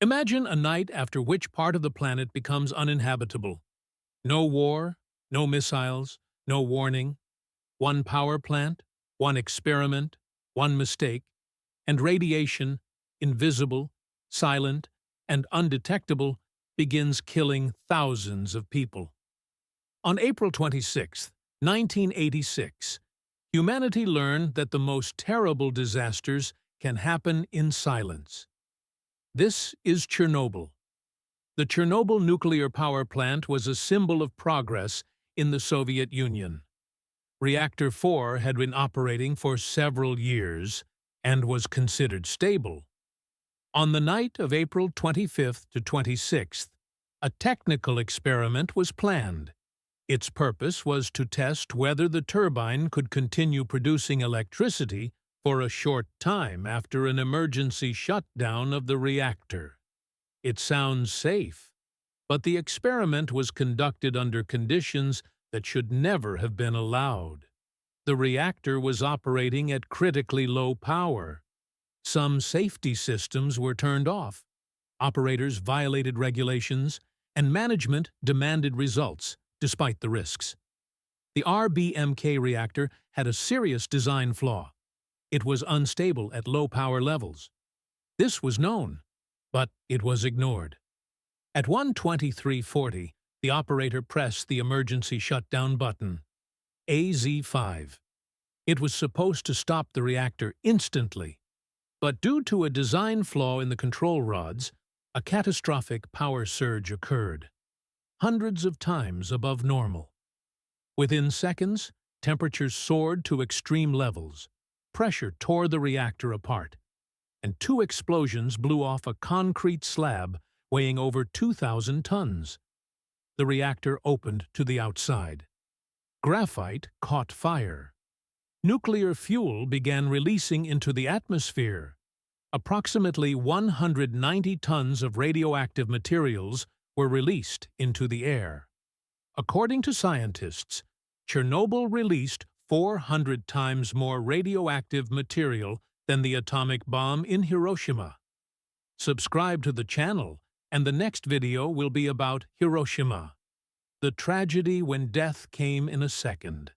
Imagine a night after which part of the planet becomes uninhabitable. No war, no missiles, no warning. One power plant, one experiment, one mistake, and radiation, invisible, silent, and undetectable, begins killing thousands of people. On April 26, 1986, humanity learned that the most terrible disasters can happen in silence. This is Chernobyl. The Chernobyl nuclear power plant was a symbol of progress in the Soviet Union. Reactor 4 had been operating for several years and was considered stable. On the night of April 25th to 26th, a technical experiment was planned. Its purpose was to test whether the turbine could continue producing electricity for a short time after an emergency shutdown of the reactor. It sounds safe, but the experiment was conducted under conditions that should never have been allowed. The reactor was operating at critically low power. Some safety systems were turned off. Operators violated regulations, and management demanded results, despite the risks. The RBMK reactor had a serious design flaw. It was unstable at low power levels. This was known, but it was ignored. At 1:23:40, the operator pressed the emergency shutdown button, AZ5. It was supposed to stop the reactor instantly, but due to a design flaw in the control rods, a catastrophic power surge occurred, hundreds of times above normal. Within seconds, temperatures soared to extreme levels, pressure tore the reactor apart, and two explosions blew off a concrete slab weighing over 2,000 tons. The reactor opened to the outside. Graphite caught fire. Nuclear fuel began releasing into the atmosphere. Approximately 190 tons of radioactive materials were released into the air. According to scientists, Chernobyl released 400 times more radioactive material than the atomic bomb in Hiroshima. Subscribe to the channel, and the next video will be about Hiroshima, the tragedy when death came in a second.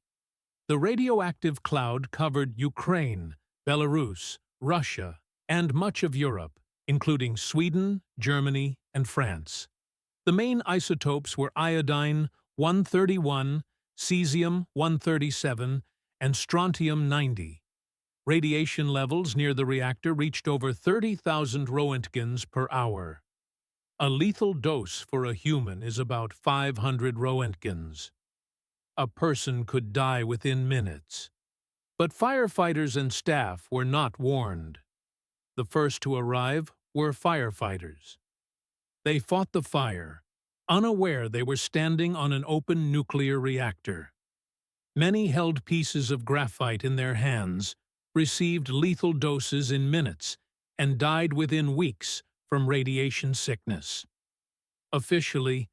The radioactive cloud covered Ukraine, Belarus, Russia, and much of Europe, including Sweden, Germany, and France. The main isotopes were iodine-131, cesium-137, and strontium-90. Radiation levels near the reactor reached over 30,000 roentgens per hour. A lethal dose for a human is about 500 roentgens. A person could die within minutes. But firefighters and staff were not warned. The first to arrive were firefighters. They fought the fire, unaware they were standing on an open nuclear reactor. Many held pieces of graphite in their hands, received lethal doses in minutes, and died within weeks from radiation sickness. Officially,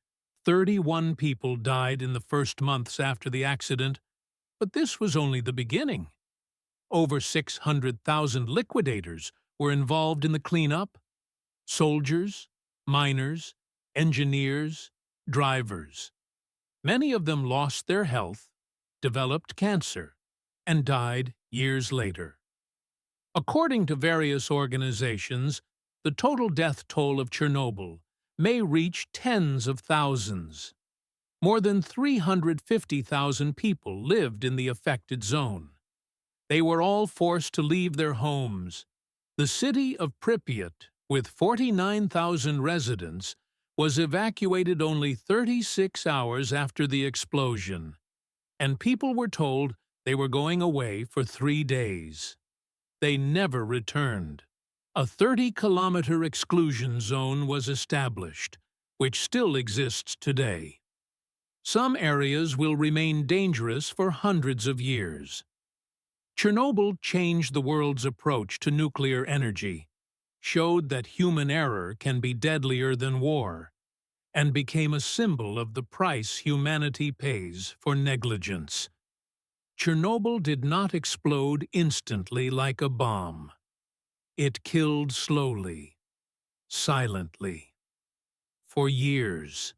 31 people died in the first months after the accident, but this was only the beginning. Over 600,000 liquidators were involved in the cleanup. Soldiers, miners, engineers, drivers. Many of them lost their health, developed cancer, and died years later. According to various organizations, the total death toll of Chernobyl may reach tens of thousands. More than 350,000 people lived in the affected zone. They were all forced to leave their homes. The city of Pripyat, with 49,000 residents, was evacuated only 36 hours after the explosion, and people were told they were going away for 3 days. They never returned. A 30-kilometer exclusion zone was established, which still exists today. Some areas will remain dangerous for hundreds of years. Chernobyl changed the world's approach to nuclear energy, showed that human error can be deadlier than war, and became a symbol of the price humanity pays for negligence. Chernobyl did not explode instantly like a bomb. It killed slowly. silently. For years,